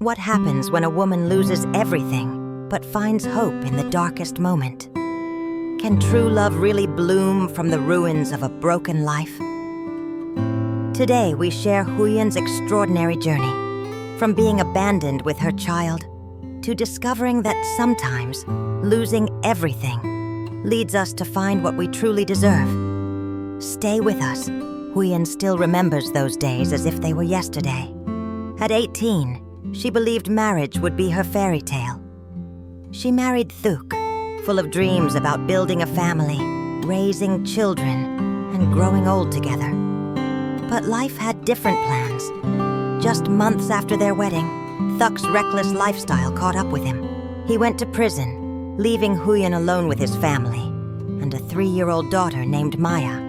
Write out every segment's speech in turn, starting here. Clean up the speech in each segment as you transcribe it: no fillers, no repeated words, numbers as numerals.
What happens when a woman loses everything but finds hope in the darkest moment? Can true love really bloom from the ruins of a broken life? Today we share Huyen's extraordinary journey, from being abandoned with her child to discovering that sometimes losing everything leads us to find what we truly deserve. Stay with us. Huyen still remembers those days as if they were yesterday. At 18, she believed marriage would be her fairy tale. She married Thuk, full of dreams about building a family, raising children, and growing old together. But life had different plans. Just months after their wedding, Thuk's reckless lifestyle caught up with him. He went to prison, leaving Huyen alone with his family and a 3-year-old daughter named Maya.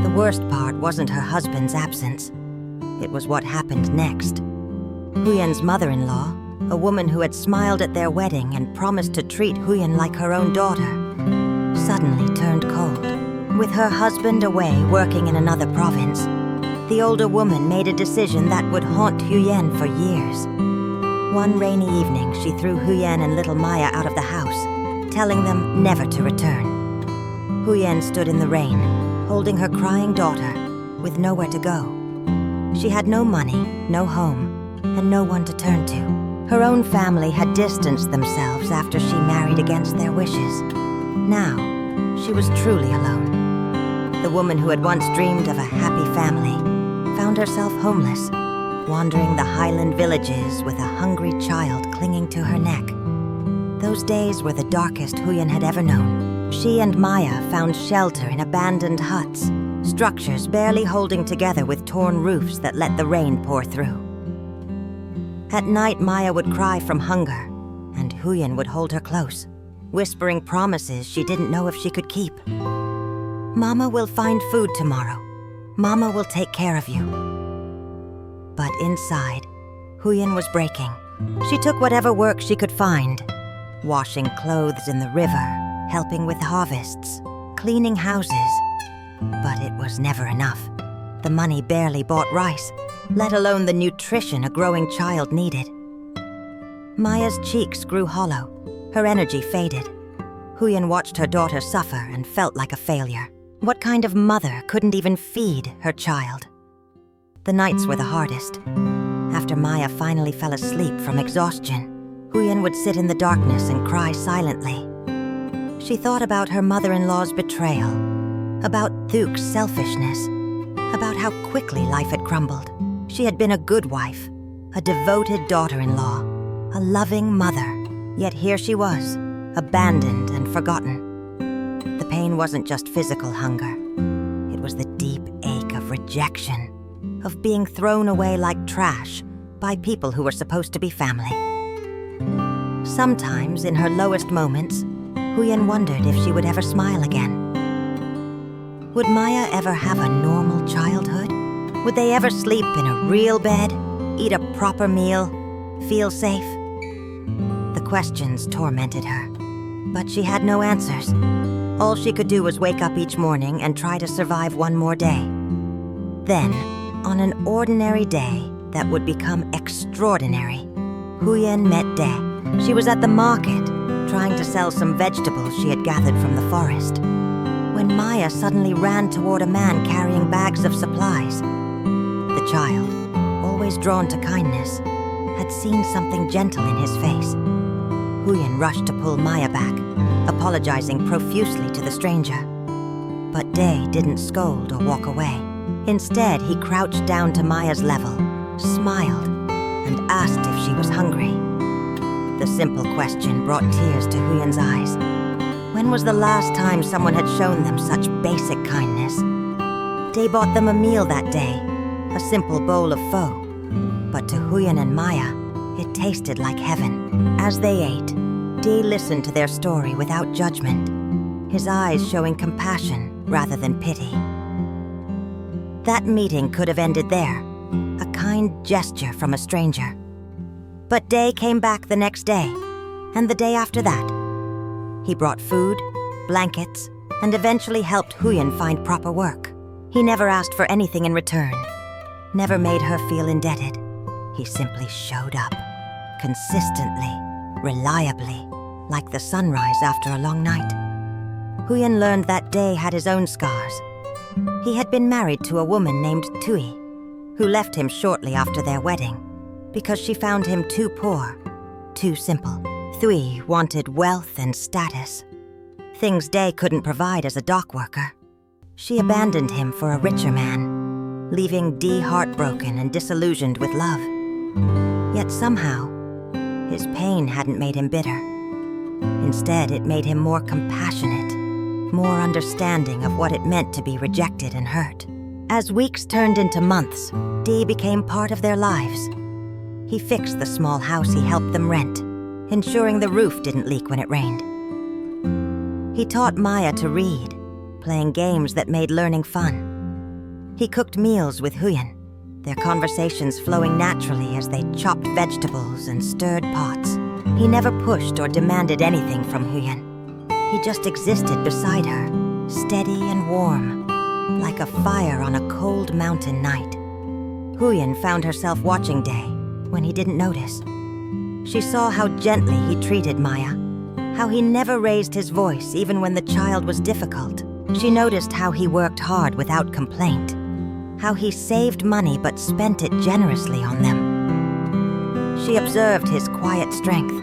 The worst part wasn't her husband's absence. It was what happened next. Huyen's mother-in-law, a woman who had smiled at their wedding and promised to treat Huyen like her own daughter, suddenly turned cold. With her husband away working in another province, the older woman made a decision that would haunt Huyen for years. One rainy evening, she threw Huyen and little Maya out of the house, telling them never to return. Huyen stood in the rain, holding her crying daughter, with nowhere to go. She had no money, no home, and no one to turn to. Her own family had distanced themselves after she married against their wishes. Now, she was truly alone. The woman who had once dreamed of a happy family found herself homeless, wandering the highland villages with a hungry child clinging to her neck. Those days were the darkest Huyen had ever known. She and Maya found shelter in abandoned huts, structures barely holding together with torn roofs that let the rain pour through. At night, Maya would cry from hunger, and Huyen would hold her close, whispering promises she didn't know if she could keep. "Mama will find food tomorrow. Mama will take care of you." But inside, Huyen was breaking. She took whatever work she could find, washing clothes in the river, helping with harvests, cleaning houses. But it was never enough. The money barely bought rice, let alone the nutrition a growing child needed. Maya's cheeks grew hollow. Her energy faded. Huyen watched her daughter suffer and felt like a failure. What kind of mother couldn't even feed her child? The nights were the hardest. After Maya finally fell asleep from exhaustion, Huyen would sit in the darkness and cry silently. She thought about her mother-in-law's betrayal, about Thuk's selfishness, about how quickly life had crumbled. She had been a good wife, a devoted daughter-in-law, a loving mother, yet here she was, abandoned and forgotten. The pain wasn't just physical hunger. It was the deep ache of rejection, of being thrown away like trash by people who were supposed to be family. Sometimes, in her lowest moments, Huyen wondered if she would ever smile again. Would Maya ever have a normal childhood? Would they ever sleep in a real bed, eat a proper meal, feel safe? The questions tormented her, but she had no answers. All she could do was wake up each morning and try to survive one more day. Then, on an ordinary day that would become extraordinary, Huyen met Dae. She was at the market, trying to sell some vegetables she had gathered from the forest, when Maya suddenly ran toward a man carrying bags of supplies. The child, always drawn to kindness, had seen something gentle in his face. Huyen rushed to pull Maya back, apologizing profusely to the stranger. But Dae didn't scold or walk away. Instead, he crouched down to Maya's level, smiled, and asked if she was hungry. The simple question brought tears to Huyen's eyes. When was the last time someone had shown them such basic kindness? Dae bought them a meal that day, a simple bowl of pho. But to Huyen and Maya, it tasted like heaven. As they ate, Dae listened to their story without judgment, his eyes showing compassion rather than pity. That meeting could have ended there, a kind gesture from a stranger. But Dae came back the next day, and the day after that. He brought food, blankets, and eventually helped Huyen find proper work. He never asked for anything in return, never made her feel indebted. He simply showed up. consistently, reliably, like the sunrise after a long night. Huyen learned that Day had his own scars. He had been married to a woman named Tui, who left him shortly after their wedding because she found him too poor, too simple. Tui wanted wealth and status, things Day couldn't provide as a dock worker. She abandoned him for a richer man, leaving Dee heartbroken and disillusioned with love. Yet somehow, his pain hadn't made him bitter. Instead, it made him more compassionate, more understanding of what it meant to be rejected and hurt. As weeks turned into months, Dee became part of their lives. He fixed the small house he helped them rent, ensuring the roof didn't leak when it rained. He taught Maya to read, playing games that made learning fun. He cooked meals with Huyen, their conversations flowing naturally as they chopped vegetables and stirred pots. He never pushed or demanded anything from Huyen. He just existed beside her, steady and warm, like a fire on a cold mountain night. Huyen found herself watching Day when he didn't notice. She saw how gently he treated Maya, how he never raised his voice even when the child was difficult. She noticed how he worked hard without complaint, how he saved money but spent it generously on them. She observed his quiet strength,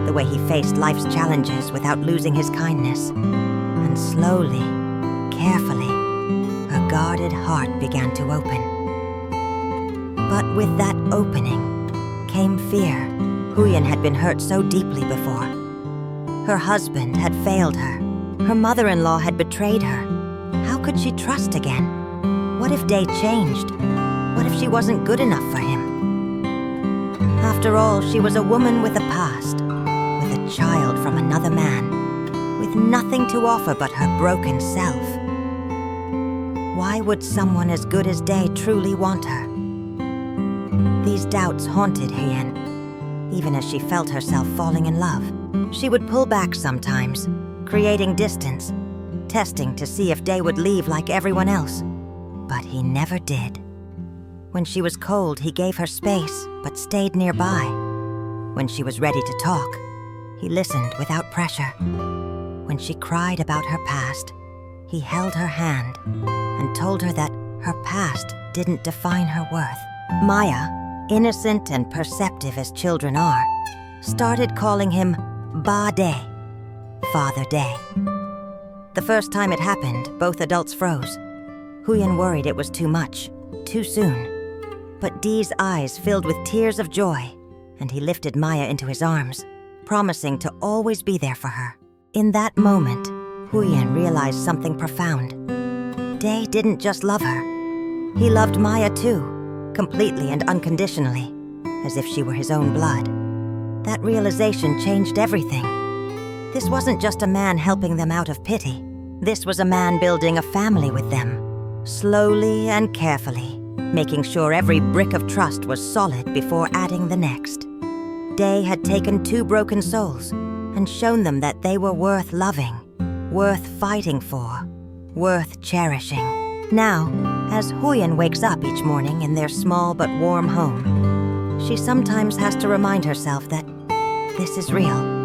the way he faced life's challenges without losing his kindness. And slowly, carefully, her guarded heart began to open. But with that opening came fear. Huyen had been hurt so deeply before. Her husband had failed her. Her mother-in-law had betrayed her. How could she trust again? What if Day changed? What if she wasn't good enough for him? After all, she was a woman with a past, with a child from another man, with nothing to offer but her broken self. Why would someone as good as Day truly want her? These doubts haunted Huyen, even as she felt herself falling in love. She would pull back sometimes, creating distance, testing to see if Day would leave like everyone else. But he never did. When she was cold, he gave her space, but stayed nearby. When she was ready to talk, he listened without pressure. When she cried about her past, he held her hand and told her that her past didn't define her worth. Maya, innocent and perceptive as children are, started calling him Ba Day, Father Day. The first time it happened, both adults froze. Huyen worried it was too much, too soon. But Dee's eyes filled with tears of joy, and he lifted Maya into his arms, promising to always be there for her. In that moment, Huyen realized something profound. Day didn't just love her. He loved Maya too, completely and unconditionally, as if she were his own blood. That realization changed everything. This wasn't just a man helping them out of pity. This was a man building a family with them, slowly and carefully, making sure every brick of trust was solid before adding the next. Day had taken two broken souls and shown them that they were worth loving, worth fighting for, worth cherishing. Now, as Huyen wakes up each morning in their small but warm home, she sometimes has to remind herself that this is real.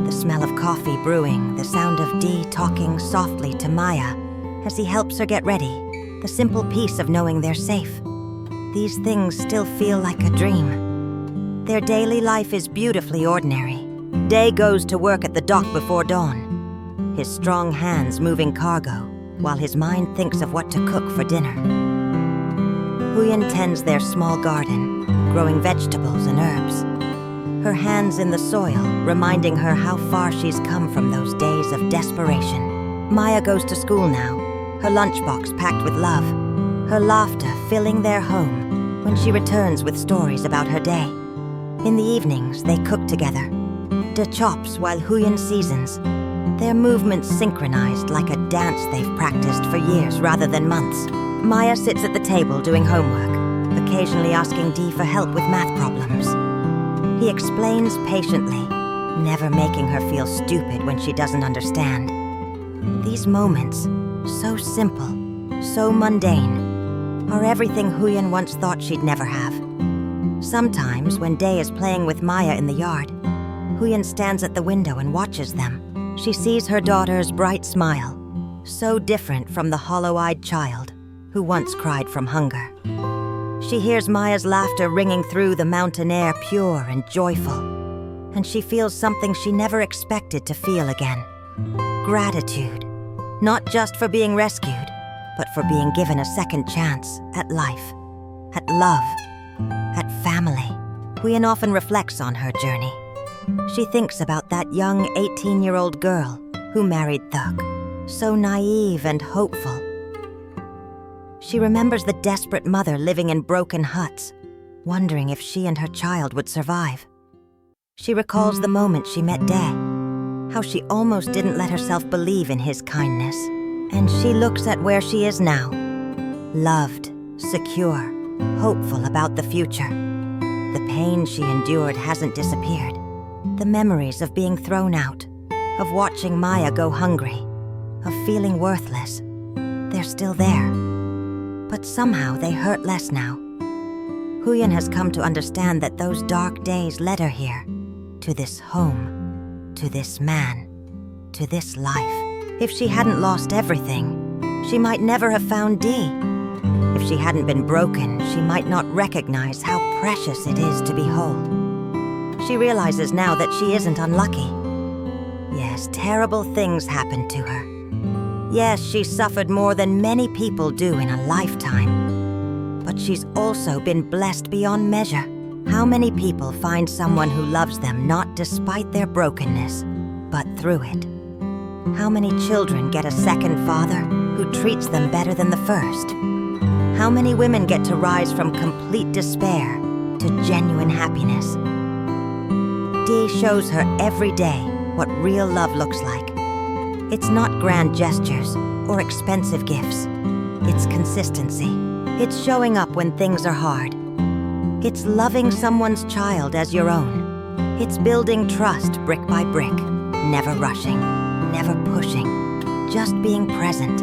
The smell of coffee brewing, the sound of Dee talking softly to Maya as he helps her get ready, the simple peace of knowing they're safe. These things still feel like a dream. Their daily life is beautifully ordinary. Day goes to work at the dock before dawn, his strong hands moving cargo, while his mind thinks of what to cook for dinner. Huyen tends their small garden, growing vegetables and herbs, her hands in the soil, reminding her how far she's come from those days of desperation. Maya goes to school now, her lunchbox packed with love, her laughter filling their home when she returns with stories about her day. In the evenings, they cook together, de chops while Huyen seasons, their movements synchronized like a dance they've practiced for years rather than months. Maya sits at the table doing homework, occasionally asking Dee for help with math problems. He explains patiently, never making her feel stupid when she doesn't understand. These moments, so simple, so mundane, are everything Huyen once thought she'd never have. Sometimes, when Dae is playing with Maya in the yard, Huyen stands at the window and watches them. She sees her daughter's bright smile, so different from the hollow-eyed child who once cried from hunger. She hears Maya's laughter ringing through the mountain air, pure and joyful, and she feels something she never expected to feel again. Gratitude, not just for being rescued, but for being given a second chance at life, at love, at family. Huyen often reflects on her journey. She thinks about that young 18-year-old girl who married Thug, so naive and hopeful. She remembers the desperate mother living in broken huts, wondering if she and her child would survive. She recalls the moment she met Dae, how she almost didn't let herself believe in his kindness. And she looks at where she is now, loved, secure, hopeful about the future. The pain she endured hasn't disappeared. The memories of being thrown out, of watching Maya go hungry, of feeling worthless, they're still there. But somehow they hurt less now. Huyen has come to understand that those dark days led her here, to this home, to this man, to this life. If she hadn't lost everything, she might never have found Dee. If she hadn't been broken, she might not recognize how precious it is to behold. She realizes now that she isn't unlucky. Yes, terrible things happened to her. Yes, she suffered more than many people do in a lifetime. But she's also been blessed beyond measure. How many people find someone who loves them not despite their brokenness, but through it? How many children get a second father who treats them better than the first? How many women get to rise from complete despair to genuine happiness? Dee shows her every day what real love looks like. It's not grand gestures or expensive gifts. It's consistency. It's showing up when things are hard. It's loving someone's child as your own. It's building trust brick by brick, never rushing, never pushing, just being present.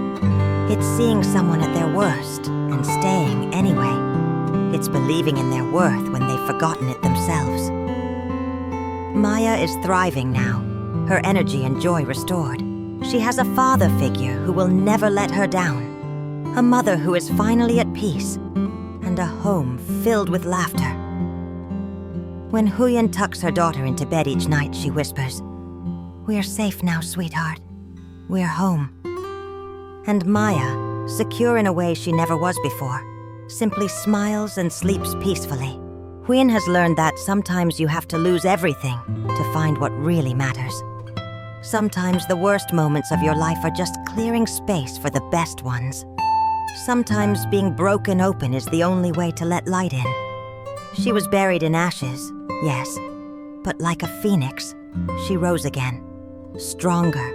It's seeing someone at their worst and staying anyway. It's believing in their worth when they've forgotten it themselves. Maya is thriving now, her energy and joy restored. She has a father figure who will never let her down, a mother who is finally at peace, and a home filled with laughter. When Huyen tucks her daughter into bed each night, she whispers, "We're safe now, sweetheart. We're home." And Maya, secure in a way she never was before, simply smiles and sleeps peacefully. Huyền has learned that sometimes you have to lose everything to find what really matters. Sometimes the worst moments of your life are just clearing space for the best ones. Sometimes being broken open is the only way to let light in. She was buried in ashes, yes, but like a phoenix, she rose again, stronger,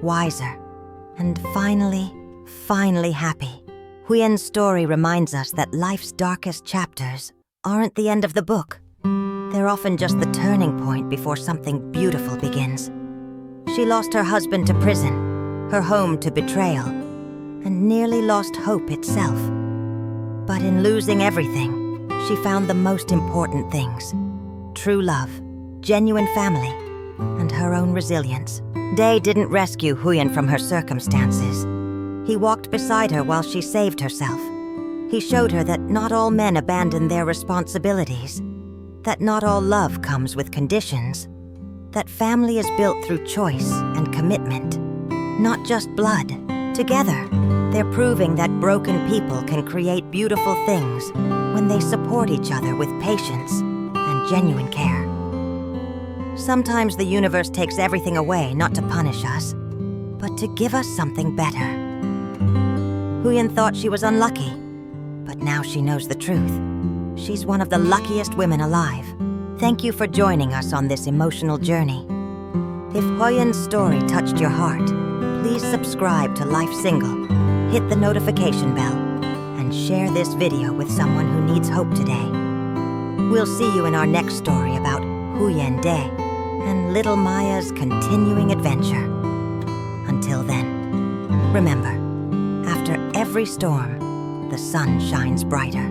wiser, and finally happy. Huyen's story reminds us that life's darkest chapters aren't the end of the book. They're often just the turning point before something beautiful begins. She lost her husband to prison, her home to betrayal, and nearly lost hope itself. But in losing everything, she found the most important things: true love, genuine family, and her own resilience. Dae didn't rescue Huyen from her circumstances. He walked beside her while she saved herself. He showed her that not all men abandon their responsibilities, that not all love comes with conditions, that family is built through choice and commitment, not just blood. Together, they're proving that broken people can create beautiful things when they support each other with patience and genuine care. Sometimes the universe takes everything away not to punish us, but to give us something better. Huyen thought she was unlucky, but now she knows the truth. She's one of the luckiest women alive. Thank you for joining us on this emotional journey. If Huyen's story touched your heart, please subscribe to Life Single, hit the notification bell, and share this video with someone who needs hope today. We'll see you in our next story about Huyen Dae and little Maya's continuing adventure. Until then, remember, after every storm, the sun shines brighter.